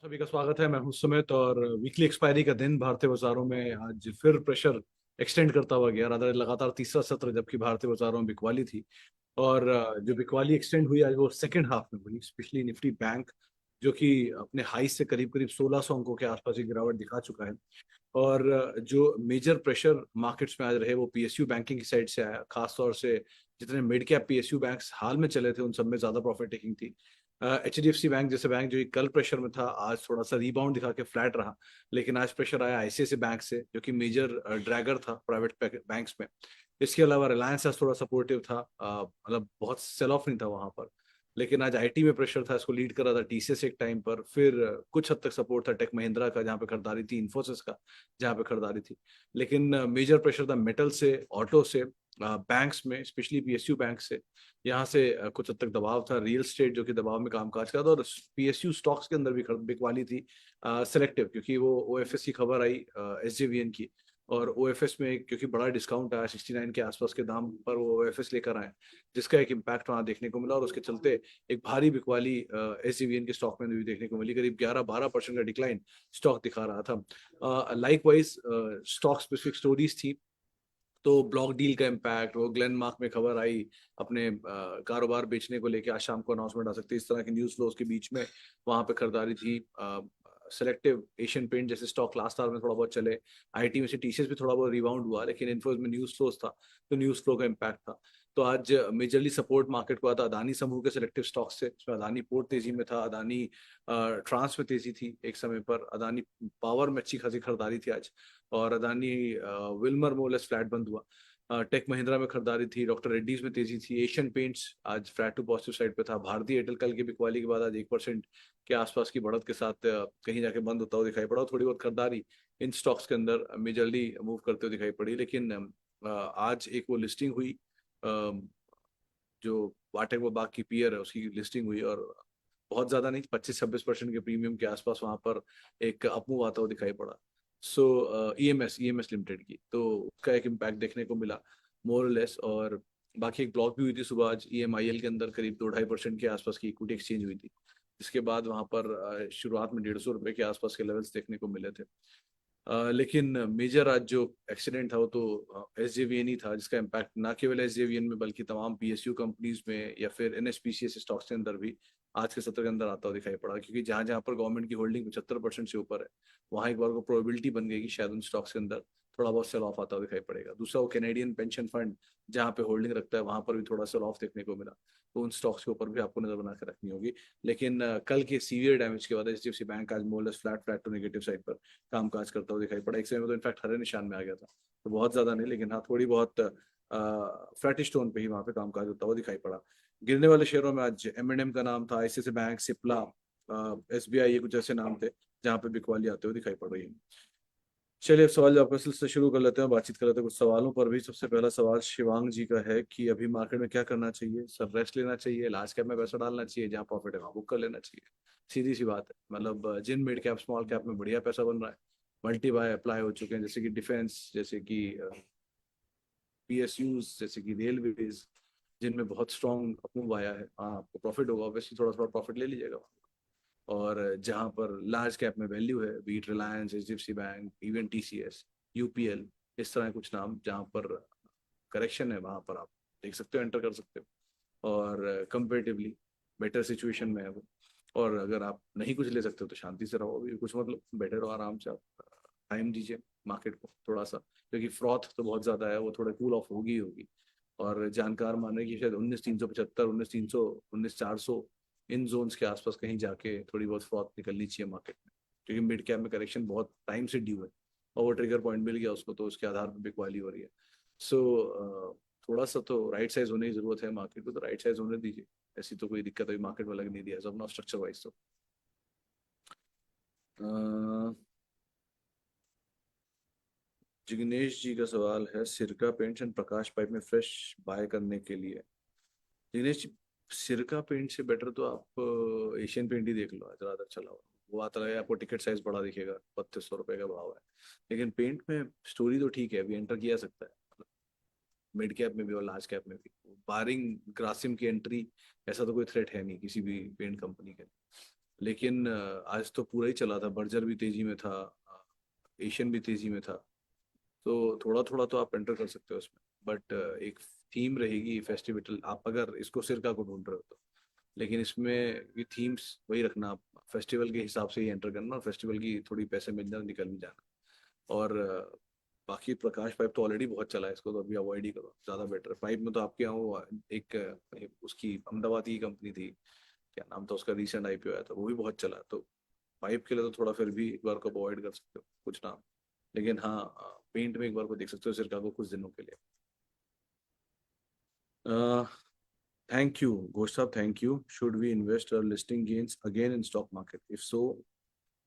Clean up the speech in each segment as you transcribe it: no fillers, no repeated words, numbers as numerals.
सभी का स्वागत है। मैं हूं सुमित और वीकली एक्सपायरी का दिन भारतीय बाजारों में आज फिर प्रेशर एक्सटेंड करता हुआ गया। लगातार तीसरा सत्र जबकि भारतीय बाजारों में बिकवाली थी और जो बिकवाली एक्सटेंड हुई आज वो सेकंड हाफ में हुई। स्पेशली निफ्टी बैंक जो कि अपने हाई से करीब करीब 1600 अंकों के आसपास की गिरावट दिखा चुका है। और जो मेजर प्रेशर मार्केट्स में आज रहे वो पीएसयू बैंकिंग की साइड से आया। खासतौर से जितने मिड कैप पीएसयू बैंक्स हाल में चले थे उन सब में ज्यादा प्रॉफिट टेकिंग थी। एचडीएफसी बैंक जैसे बैंक जो कि कल प्रेशर में था आज थोड़ा सा रिबाउंड दिखा के फ्लैट रहा। लेकिन आज प्रेशर आया आईसीआईसी बैंक से जो कि मेजर ड्रैगर था प्राइवेट बैंक्स में। इसके अलावा रिलायंस आज थोड़ा सपोर्टिव था। मतलब बहुत सेल ऑफ नहीं था वहां पर। लेकिन आज आईटी में प्रेशर था, इसको लीड कर रहा था टीसीएस एक टाइम पर। फिर कुछ हद तक सपोर्ट था टेक महिंद्रा का जहाँ पे खरीदारी थी, इन्फोसिस का जहाँ पे खरीदारी थी। लेकिन मेजर प्रेशर था मेटल से, ऑटो से, बैंक्स में, स्पेशली पीएसयू बैंक से। यहाँ से कुछ हद तक दबाव था। रियल स्टेट जो कि दबाव में कामकाज कर रहा था। और पीएसयू स्टॉक्स के अंदर भी बिकवाली थी सिलेक्टिव, क्योंकि वो ओएफएस की खबर आई एसजेवीएन की। और ओएफएस में क्योंकि बड़ा डिस्काउंट आया 69 के आसपास के दाम पर वो ओएफएस लेकर आए, जिसका एक इम्पैक्ट वहाँ देखने को मिला। और उसके चलते एक भारी बिकवाली एसजेवीएन के स्टॉक में भी देखने को मिली। करीब 11-12% का डिक्लाइन स्टॉक दिखा रहा था। Like wise stock specific stories थी। तो ब्लॉक डील का इम्पैक्ट, वो ग्लेनमार्क में खबर आई अपने कारोबार बेचने को लेके, आज शाम को अनाउंसमेंट आ सकती है, इस तरह के न्यूज फ्लोज के बीच में वहां पे खरीदारी थी। सेलेक्टिव एशियन पेंट जैसे स्टॉक लास्ट आवर में थोड़ा बहुत चले। आईटी में से टीसीएस भी थोड़ा बहुत रिबाउंड हुआ, लेकिन इन्फोज में न्यूज फ्लोज था तो न्यूज फ्लो का इम्पैक्ट था। तो आज मेजरली सपोर्ट मार्केट को आता अदानी समूह के सिलेक्टिव स्टॉक से। इसमें अदानी पोर्ट तेजी में था, अदानी ट्रांस में तेजी थी एक समय पर, अदानी पावर में अच्छी खासी खरीदारी थी आज। और अदानी विल्मर मोलेस फ्लैट बंद हुआ। टेक महिंद्रा में खरीदारी थी, डॉक्टर रेड्डीज में तेजी थी, एशियन पेंट्स आज फ्लैट टू पॉजिटिव साइड पे था। भारतीय एयरटेल कल की बिकवाली के बाद आज 1% के आसपास की बढ़त के साथ कहीं जाके बंद होता हुआ दिखाई पड़ा। थोड़ी बहुत खरीदारी इन स्टॉक्स के अंदर मेजरली मूव करते हुए दिखाई पड़ी। लेकिन आज एक वो लिस्टिंग हुई, जो वाटेक वबाक की पीयर है उसकी लिस्टिंग हुई। और बहुत ज्यादा नहीं, 25-26% के प्रीमियम के आसपास वहां पर एक अपमूव आता हुआ दिखाई पड़ा। सो ईएमएस लिमिटेड की तो उसका एक इम्पैक्ट देखने को मिला मोर लेस। और बाकी एक ब्लॉक भी हुई थी सुबह आज ईएमआईएल के अंदर, करीब 2-2.5% के आसपास की इक्विटी एक्सचेंज हुई थी। जिसके बाद वहां पर शुरुआत में 150 रुपए के आसपास के लेवल्स देखने को मिले थे। लेकिन मेजर आज जो एक्सीडेंट था वो तो एसजेवीएन ही था, जिसका इम्पैक्ट ना केवल एसजेवीएन में बल्कि तमाम पीएसयू कंपनीज में या फिर एनएसपीसीएस स्टॉक्स के अंदर भी आज के सत्र के अंदर आता हुआ दिखाई पड़ा। क्योंकि जहां जहां पर गवर्नमेंट की होल्डिंग 75% से ऊपर है, वहां एक बार को प्रोबेबिलिटी बन गई कि शायद उन स्टॉक्स के अंदर थोड़ा बहुत सेल ऑफ आता हुआ दिखाई पड़ेगा। दूसरा वो कैनेडियन पेंशन फंड जहाँ पे होल्डिंग रखता है वहां पर भी थोड़ा सेल ऑफ देखने को मिला। तो उन स्टॉक्स के ऊपर भी आपको नजर बना के रखनी होगी। लेकिन कल के सीवियर डैमेज के बाद एचडीएफसी बैंक आज more less flat flat to negative side पर कामकाज करता हुआ दिखाई पड़ा। एक समय में तो इनफैक्ट हरे निशान में आ गया था। तो बहुत ज्यादा नहीं, लेकिन हाँ थोड़ी बहुत फ्लैटिश टोन पे ही वहां पे कामकाज होता हुआ दिखाई पड़ा। गिरने वाले शेयरों में आज एम&एम का नाम था, आईसीआईसी बैंक, सिप्ला, एसबीआई, ये कुछ ऐसे नाम थे जहाँ पे बिकवाली आते हुए दिखाई पड़ रही है। चलिए अब सवाल जवाब का सिलसिला शुरू कर लेते हैं, बातचीत कर लेते हैं कुछ सवालों पर भी। सबसे पहला सवाल शिवांग जी का है कि अभी मार्केट में क्या करना चाहिए सर? रेस्ट लेना चाहिए, लार्ज कैप में पैसा डालना चाहिए, जहाँ प्रॉफिट है वहाँ बुक कर लेना चाहिए? सीधी सी बात है। मतलब जिन मिड कैप स्मॉल कैप में बढ़िया पैसा बन रहा है, मल्टी बाय अप्लाई हो चुके हैं, जैसे कि डिफेंस, जैसे कि पीएसयूज, जैसे कि रेलवेज, जिनमें बहुत स्ट्रॉन्ग अपमूव आया है, हाँ आपको प्रॉफिट होगा, ऑब्वियसली थोड़ा थोड़ा प्रॉफिट ले लीजिएगा। और जहाँ पर लार्ज कैप में वैल्यू है, be it Reliance, HDFC bank, even TCS, UPL, इस तरह के कुछ नाम जहाँ पर करेक्शन है वहाँ पर आप देख सकते हो, एंटर कर सकते हो। और कंपेरेटिवली बेटर सिचुएशन में है वो। और अगर आप नहीं कुछ ले सकते हो तो शांति से रहो, अभी कुछ मतलब बेटर हो, आराम से आप टाइम दीजिए मार्केट को थोड़ा सा। क्योंकि फ्रॉथ तो बहुत ज़्यादा है, वो थोड़ा कूल ऑफ होगी ही होगी। और जानकार माने कि शायद 19,375, 19,300, 19,400 इन जोन्स के आसपास कहीं जाके थोड़ी बहुत फ्रॉथ निकलनी चाहिए मार्केट में। क्योंकि मिड कैप में करेक्शन बहुत टाइम से ड्यू है और वो ट्रिगर पॉइंट मिल गया उसको, तो उसके आधार पर बिकवाली हो रही है। सो थोड़ा सा तो राइट साइज होने की जरूरत है मार्केट को, तो राइट साइज होने दीजिए। ऐसी तो कोई दिक्कत अभी मार्केट में लग नहीं दिया सब ना, स्ट्रक्चर वाइज तो। अह, जिग्नेश जी का सवाल है सिरका पेंट्स एंड प्रकाश पाइप में फ्रेश बाय करने के लिए। जिग्नेश जी, सिरका पेंट से बेटर तो आप एशियन पेंट ही देख लो, ज्यादा अच्छा लगा। वो आता है आपको, टिकट साइज बड़ा दिखेगा, 3200 रुपये का भाव है। लेकिन पेंट में स्टोरी तो ठीक है, अभी एंटर किया सकता है मिड कैप में भी और लार्ज कैप में भी। बारिंग ग्रासिम की एंट्री, ऐसा तो कोई थ्रेट है नहीं किसी भी पेंट कंपनी के। लेकिन आज तो पूरा ही चला था, बर्जर भी तेजी में था, एशियन भी तेजी में था। तो थोड़ा थोड़ा तो आप एंटर कर सकते हो उसमें, बट एक थीम रहेगी फेस्टिवल, आप अगर इसको सिरका को ढूंढ रहे हो तो। लेकिन इसमें ये थीम्स वही रखना, आप फेस्टिवल के हिसाब से ही एंटर करना, और फेस्टिवल की थोड़ी पैसे मिल जाना, निकल भी जाना। और बाकी प्रकाश पाइप तो ऑलरेडी बहुत चला है, इसको तो अभी अवॉइड ही करो, ज़्यादा बेटर है। पाइप में तो आपके यहाँ वो एक उसकी अहमदाबाद की कंपनी थी, क्या नाम था उसका, रिसेंट आईपीओ आया था, वो भी बहुत चला। तो पाइप के लिए तो थोड़ा फिर भी एक बार को अवॉइड कर सकते हो कुछ नाम। लेकिन हाँ, पेंट में एक बार को देख सकते हो सिरका को कुछ दिनों के लिए। थैंक यू घोष साहब, thank you. Should we invest और listing gains again in stock market, if so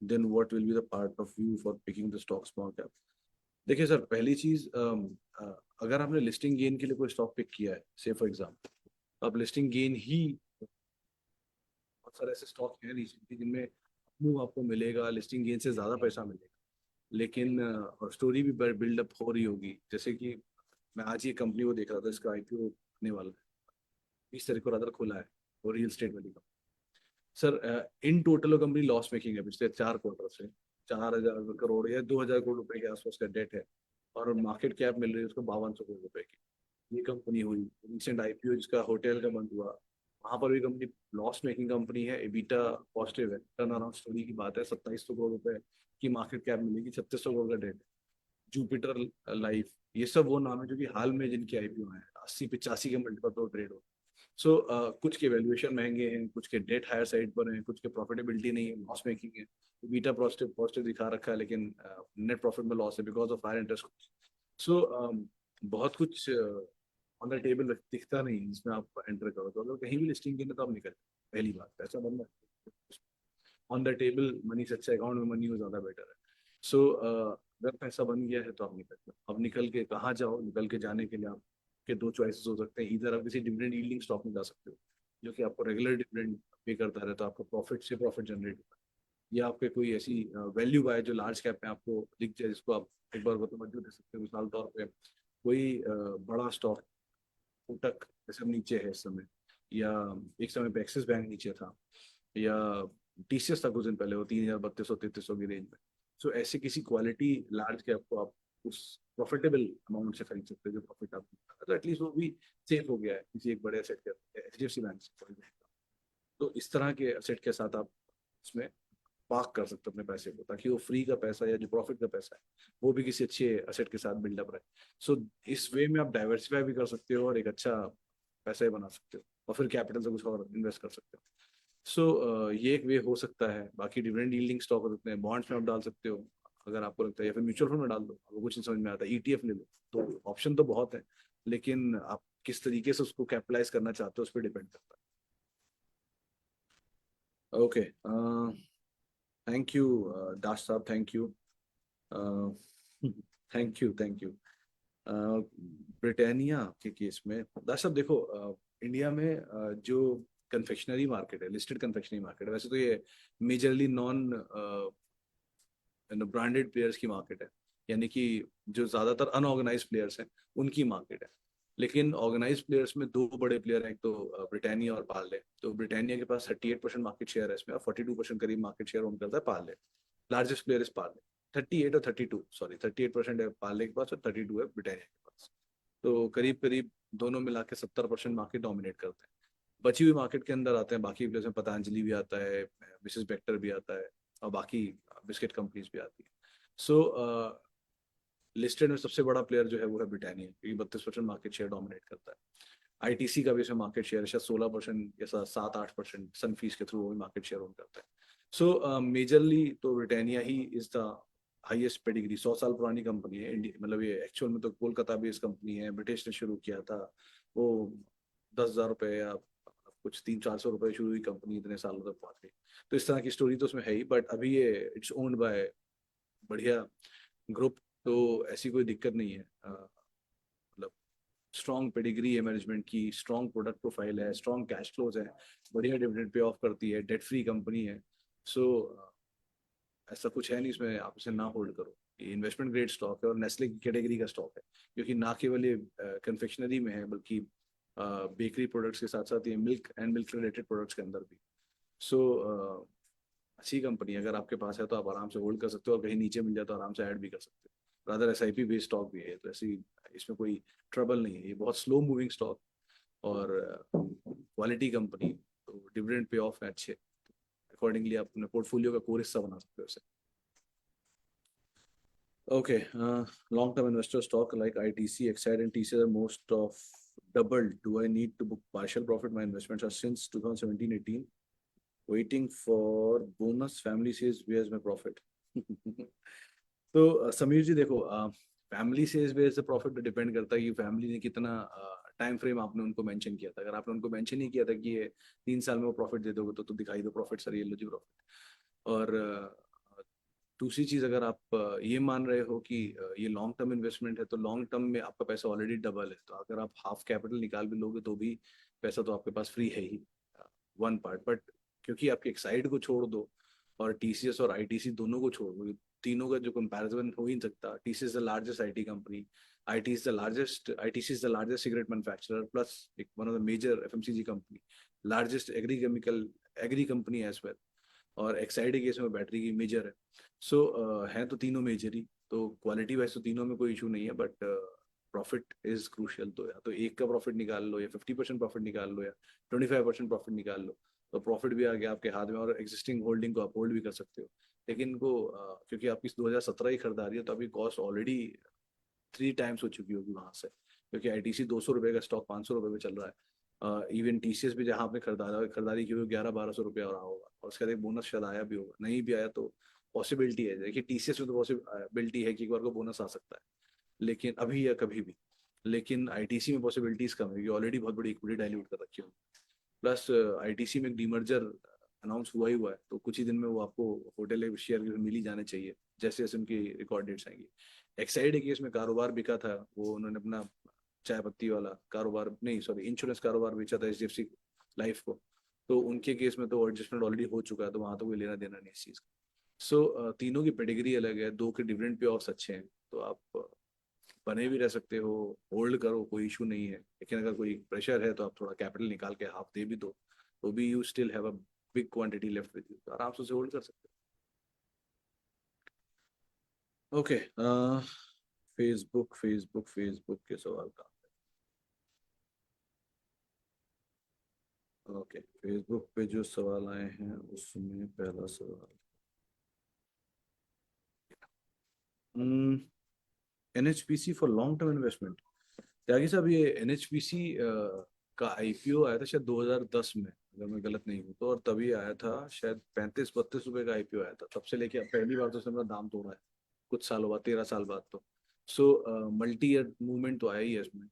then what will be the part of view for picking the stock small cap? देखिए सर, पहली चीज, अगर आपने लिस्टिंग गेन के लिए कोई स्टॉक पिक किया है, से फॉर एग्जाम्पल, आप लिस्टिंग गेन ही, बहुत सारे ऐसे स्टॉक हैं रिसेंटली जिनमें मूव आपको मिलेगा, लिस्टिंग गेन से ज्यादा पैसा मिलेगा। लेकिन और स्टोरी भी बिल्डअप हो रही होगी, जैसे कि मैं आज ही कंपनी को देख रहा था, इसका आईपीओ होने वाला है, 20 तारीख को रादर खुला है, वो रियल स्टेट वाली कंपनी। सर इन टोटल वो कंपनी लॉस मेकिंग है पिछले 4 क्वार्टर से, 4,000 करोड़ या 2,000 करोड़ रुपए के आसपास का डेट है, और मार्केट कैप मिल रही है उसको 5,200 करोड़ रुपए की। ये कंपनी हुई रिसेंट आईपीओ जिसका होटल का बंद हुआ, वहां पर भी कंपनी लॉस मेकिंग कंपनी है, एबिटा पॉजिटिव है, टर्न अराउंड स्टोरी की बात है, 2,700 करोड़ रुपए की मार्केट कैप मिलेगी, 3600 करोड़ का डेट है। जुपिटर लाइफ, ये सब वो नाम है जो कि हाल में जिनके आईपीओ हैं, 80-85 के मल्टीपल पर ट्रेड हो। सो कुछ के वैल्यूएशन महंगे हैं, कुछ के डेट हायर साइड पर हैं, कुछ के प्रॉफिटेबिलिटी नहीं है, लॉस मेकिंग है। बीटा पॉजिटिव पॉजिटिव दिखा रखा है, लेकिन नेट प्रॉफिट में लॉस है बिकॉज ऑफ हायर इंटरेस्ट। सो बहुत कुछ ऑन द टेबल दिखता नहीं है जिसमें आप एंटर करो, तो अगर कहीं भी लिस्टिंग की ना तो आप निकल, पहली बात पैसा बनना ऑन द टेबल, मनी से अच्छा अकाउंट में मनी हो, ज्यादा बेटर है। सो अगर पैसा बन गया है तो आप निकल जाओ। अब निकल के कहाँ जाओ, निकल के जाने के लिए आपके दो चॉइसेस हो सकते हैं, इधर आप किसी डिविडेंड यील्डिंग स्टॉक में जा सकते हो जो कि आपको रेगुलर डिविडेंड पे करता रहे, तो आपको प्रॉफिट से प्रॉफिट जनरेट होता है। या आपके कोई ऐसी वैल्यू बाय जो लार्ज कैप में आपको दिख जाए, जिसको आप एक बार को तवज्जो दे सकते हो, मिसाल तौर पे कोई बड़ा स्टॉक, कोटक जैसे अब नीचे है इस समय, या एक समय पे एक्सिस बैंक नीचे था, या टीसीएस था कुछ दिन पहले, वो 3,000 3200 3300 की रेंज में। सो ऐसे किसी क्वालिटी लार्ज कैप को आप उस प्रॉफिटेबल अमाउंट से खरीद सकते हो, जो प्रॉफिट आप, तो एटलीस्ट वो भी सेफ हो गया है किसी एक बड़े एसेट के, एचडीएफसी बैंक से for example। तो इस तरह के एसेट के साथ आप उसमें पार्क कर सकते हो अपने पैसे को, ताकि वो फ्री का पैसा या जो प्रॉफिट का पैसा है वो भी किसी अच्छे एसेट के साथ बिल्डअप रहे। सो इस वे में आप डाइवर्सिफाई भी कर सकते हो और एक अच्छा पैसा ही बना सकते हो, और फिर कैपिटल से कुछ और इन्वेस्ट कर सकते हो। सो ये एक वे हो सकता है। बाकी डिविडेंड यील्डिंग स्टॉक हो सकते हैं, बॉन्ड्स में आप डाल सकते हो अगर आपको लगता है, या फिर म्यूचुअल फंड में डाल दो, आपको कुछ नहीं समझ में आता, ईटीएफ ले लो। तो ऑप्शन तो बहुत है, लेकिन आप किस तरीके से उसको कैपिटलाइज करना चाहते हो उस पर डिपेंड करता है। ओके, थैंक यू दास साहब, thank you, thank you, thank you. Britannia के केस में दास साहब देखो, इंडिया में जो कन्फेक्शनरी मार्केट है, लिस्टेड कन्फेक्शनरी मार्केट है, वैसे तो ये मेजरली नॉन ब्रांडेड प्लेयर्स की मार्केट है, यानी कि जो ज्यादातर अनऑर्गेनाइज प्लेयर्स हैं उनकी मार्केट है। लेकिन ऑर्गेनाइज प्लेयर्स में दो बड़े प्लेयर हैं, एक तो ब्रिटानिया और पार्ले। तो ब्रिटानिया के पास 38% मार्केट शेयर है इसमें, और 42% करीब मार्केट शेयर ओन करता है Parle. Largest player is Parle, 38 और 32, सॉरी 38% है पार्ले के पास और 32 है ब्रिटानिया के पास। तो करीब करीब दोनों मिला के 70% मार्केट डोमिनेट करते हैं। बची हुई मार्केट के अंदर आते हैं बाकी प्लेयर्स में, पतंजलि भी आता है, मिसेस बेक्टर भी आता है, और बाकी बिस्किट कंपनीज भी आती है। सो लिस्टेड में सबसे बड़ा प्लेयर जो है वो है ब्रिटानिया, क्योंकि 32% मार्केट शेयर डोमिनेट करता है। आईटीसी का भी इसमें मार्केट शेयर है शायद 16% या 7-8%, सनफीस के थ्रू वो भी मार्केट शेयर ओन करता है। सो मेजरली तो Britannia he is the highest pedigree, 100 साल पुरानी कंपनी है इंडिया, मतलब ये एक्चुअल में तो कोलकाता बेस्ड कंपनी है, ब्रिटिश ने शुरू किया था। वो 10,000 रुपए या कुछ 300-400 रुपए शुरू हुई कंपनी, इतने सालों तक पहुंच गई। तो इस तरह की स्टोरी तो उसमें है ही, बट अभी ये इट्स ओन्ड बाय बढ़िया ग्रुप, तो ऐसी कोई दिक्कत नहीं है। मतलब स्ट्रॉन्ग पेडिग्री है मैनेजमेंट की, स्ट्रॉन्ग प्रोडक्ट प्रोफाइल है, स्ट्रॉन्ग कैश फ्लोज है, बढ़िया डिविडेंड पे ऑफ करती है, डेट फ्री कंपनी है। सो ऐसा कुछ है नहीं इसमें आप इसे ना होल्ड करो। ये इन्वेस्टमेंट ग्रेड स्टॉक है और नेस्ले की कैटेगरी का स्टॉक है, क्योंकि ना केवल ये कन्फेक्शनरी में है बल्कि बेकरी प्रोडक्ट्स के साथ साथ ये milk and milk related products के अंदर भी। सो अच्छी कंपनी अगर आपके पास है तो आप आराम से होल्ड कर सकते हो, और कहीं नीचे मिल जाए तो आराम से ऐड भी कर सकते हो। रादर SIP बेस्ड स्टॉक भी है, तो ऐसी इसमें कोई ट्रबल नहीं है। ये बहुत स्लो मूविंग स्टॉक और क्वालिटी कंपनी, तो डिविडेंड पे ऑफ है अच्छे। अकॉर्डिंगली आप अपने पोर्टफोलियो का कोर हिस्सा बना सकते हो उसे। Okay, long-term investor stock like ITC, Exide, and TCS are most of doubled. Do I need to book partial profit? My investments are since 2017-18, waiting for bonus. Family says, where's my profit? तो समीर जी देखो, family says base से profit पे depend करता है कि family ने कितना time frame आपने उनको मेंशन किया था। अगर आपने उनको मेंशन नहीं किया था कि ये 3 साल में वो प्रॉफिट दे दोगे, तो दिखाई दो प्रॉफिट, सर ये लो जी प्रॉफिट। और दूसरी चीज, अगर आप ये मान रहे हो कि ये लॉन्ग टर्म इन्वेस्टमेंट है, तो लॉन्ग टर्म में आपका पैसा ऑलरेडी डबल है, तो अगर आप हाफ कैपिटल निकाल भी लोगे तो भी पैसा तो आपके पास फ्री है ही, वन पार्ट। बट क्योंकि आपके एक साइड को छोड़ दो और TCS और ITC दोनों को छोड़ दो, तीनों का जो कंपैरिजन हो ही नहीं सकता। TCS the largest IT company, ITC is the largest cigarette manufacturer, plus एक one of the major FMCG company, largest agri company as well, और एक्साइड के केस में बैटरी की मेजर है। सो है तो तीनों मेजर ही, तो क्वालिटी वाइज तो तीनों में कोई इशू नहीं है, बट प्रॉफिट इज क्रूशियल। तो या तो एक का प्रॉफिट निकाल लो, या 50% प्रॉफिट निकाल लो, या 25% प्रॉफिट निकाल लो, तो प्रॉफिट भी आ गया आपके हाथ में, और एग्जिस्टिंग होल्डिंग को आप होल्ड भी कर सकते हो। लेकिन इनको क्योंकि आपकी 2017 ही खरीदारी है, तो अभी कॉस्ट ऑलरेडी 3 टाइम्स हो चुकी होगी वहां से, क्योंकि ITC 200 रुपये का स्टॉक 500 रुपये में चल रहा है। इवन TCS भी जहाँ आपने खरीदारी की हुई 1100-1200 रुपया रहा होगा, और उसके बाद एक बोनस शायद आया भी होगा, नहीं भी आया तो पॉसिबिलिटी है। देखिए TCS में तो पॉसिबिलिटी है कि एक बार को बोनस आ सकता है, लेकिन अभी या कभी भी। लेकिन ITC में पॉसिबिलिटीज कम है, क्योंकि ऑलरेडी बहुत बड़ी इक्विटी डाइल्यूट कर रखी है। प्लस ITC में एक डीमर्जर अनाउंस हुआ है, तो कुछ ही दिन में वो आपको होटल शेयर मिल ही जाने चाहिए, जैसे जैसे उनकी रिकॉर्ड डेट्स आएंगी। एक्साइड के केस में कारोबार बिका था, वो उन्होंने अपना चाय पत्ती वाला कारोबार, नहीं सॉरी, इंश्योरेंस कारोबार बेचा था HDFC लाइफ को, तो उनके केस में तो एडजस्टमेंट ऑलरेडी हो चुका है, तो वहां तो कोई लेना देना नहीं इस चीज का। सो तीनों की पेडिग्री अलग है, दो के डिविडेंड पे ऑफ्स अच्छे हैं, तो आप बने भी रह सकते हो, होल्ड करो, कोई इशू नहीं है। लेकिन अगर कोई प्रेशर है तो आप थोड़ा कैपिटल निकाल के हाफ दे भी दो, तो भी you still have a big quantity left with you, तो आराम से उसे होल्ड कर सकते हो। ओके, फेसबुक फेसबुक फेसबुक के सवाल का, ओके, फेसबुक पे जो सवाल आए हैं उसमें पहला सवाल, NHPC for long term investment. Tyagi साहब, ये NHPC का IPO आया था शायद 2010 में, अगर मैं गलत नहीं हूँ तो, और तभी आया था शायद 35-32 रुपए का IPO आया था, तब से लेके अब पहली बार तो उसने अपना दाम तोड़ा है कुछ सालों बाद, 13 साल बाद। तो सो मल्टी ईयर मूवमेंट तो आया ही है इसमें,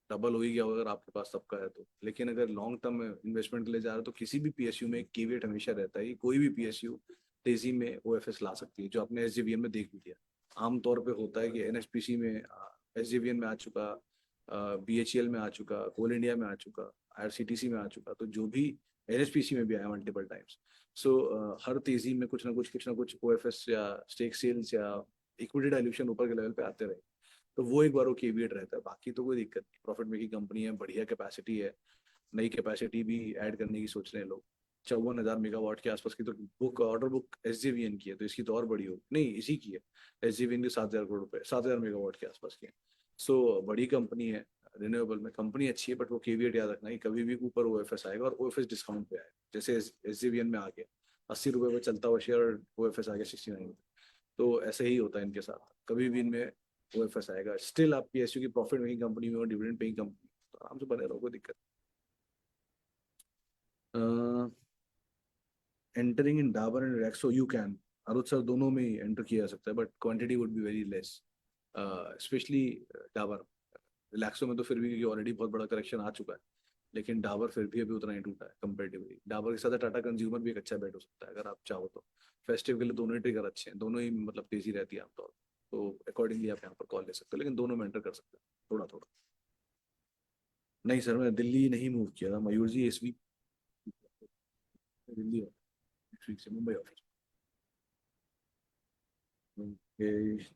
डबल हो ही गया होगा अगर आपके पास सबका है तो। लेकिन अगर लॉन्ग टर्म इन्वेस्टमेंट के लिए जा रहे हो, तो किसी भी PSU में एक केवेट हमेशा रहता है कि कोई भी PSU तेजी में OFS ला सकती है, जो आपने SJVN में देख भी लिया। आमतौर पे होता है कि NHPC में, SJVN में आ चुका, BHEL में आ चुका, कोल इंडिया में आ चुका, IRCTC में आ चुका, तो जो भी NHPC में भी आया मल्टीपल टाइम्स। सो हर तेजी में कुछ ना कुछ OFS या स्टेक सेल्स या इक्विटी डाइल्यूशन ऊपर के लेवल पे आते रहे, तो वो एक बार वो केविएट रहता है। बाकी तो कोई दिक्कत नहीं, प्रॉफिट मेकिंग कंपनी है, बढ़िया कैपेसिटी है, नई कैपेसिटी भी ऐड करने की सोच रहे हैं लोग। 54,000 मेगावाट के आसपास की तो ऑर्डर बुक SJVN की है, तो इसकी तो और बड़ी हो, नहीं इसी की है। SJVN की 7,000 करोड़ रुपए, 7,000 मेगावाट के आसपास की है। सो बड़ी कंपनी है, रिन्यूएबल में कंपनी अच्छी है, बट वो केविएट याद रखना कि कभी भी ऊपर OFS आएगा, और OFS डिस्काउंट पे आएगा। जैसे SJVN में आ गया 80 रुपए में चलता हुआ शेयर, और OFS आ गया 69 रुपए, तो ऐसे ही होता है इनके साथ, कभी भी इनमें OFS आएगा। स्टिल आप PSU की प्रॉफिट मेकिंग कंपनी में और डिविडेंड पेइंग कंपनी, तो आराम से बने रहो, कोई दिक्कत। Entering in Dabur and Relaxo, you can, अरुद सर, दोनों में एंटर किया जा सकता है, but quantity would be very less, specially Dabur. Relaxo में तो फिर भी, क्योंकि ऑलरेडी बहुत बड़ा करेक्शन आ चुका है, लेकिन डाबर फिर भी अभी उतना ही टूटा है कंपेरेटिवली। डाबर के साथ टाटा कंज्यूमर भी एक अच्छा बेट हो सकता है अगर आप चाहो तो। फेस्टिव के लिए दोनों ही ट्रिगर अच्छे हैं, दोनों ही मतलब तेजी रहती है आमतौर पर, तो अकॉर्डिंगली आप यहाँ पर कॉल ले सकते हो, लेकिन दोनों में एंटर कर सकते हो थोड़ा थोड़ा। नहीं सर, मैं दिल्ली नहीं मूव किया था, मयूर जी इस वीक दिल्ली, नेक्स्ट वीक से मुंबई ऑफिस।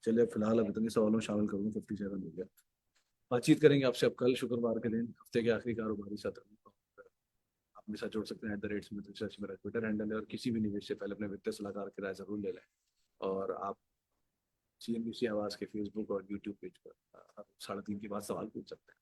चलिए फिलहाल अब इतने सवालों में शामिल करूँगा, 57 हो गया। बातचीत करेंगे आपसे अब कल शुक्रवार के दिन, हफ्ते के आखिरी कारोबारी सत्र में। आप मेरे साथ जुड़ सकते हैं @स्मित रिसर्च मेरा ट्विटर हैंडल है। और किसी भी निवेश से पहले अपने वित्तीय सलाहकार की राय जरूर ले लें। और आप CNBC आवाज के फेसबुक और यूट्यूब पेज पर 3:30 के बाद सवाल पूछ सकते हैं।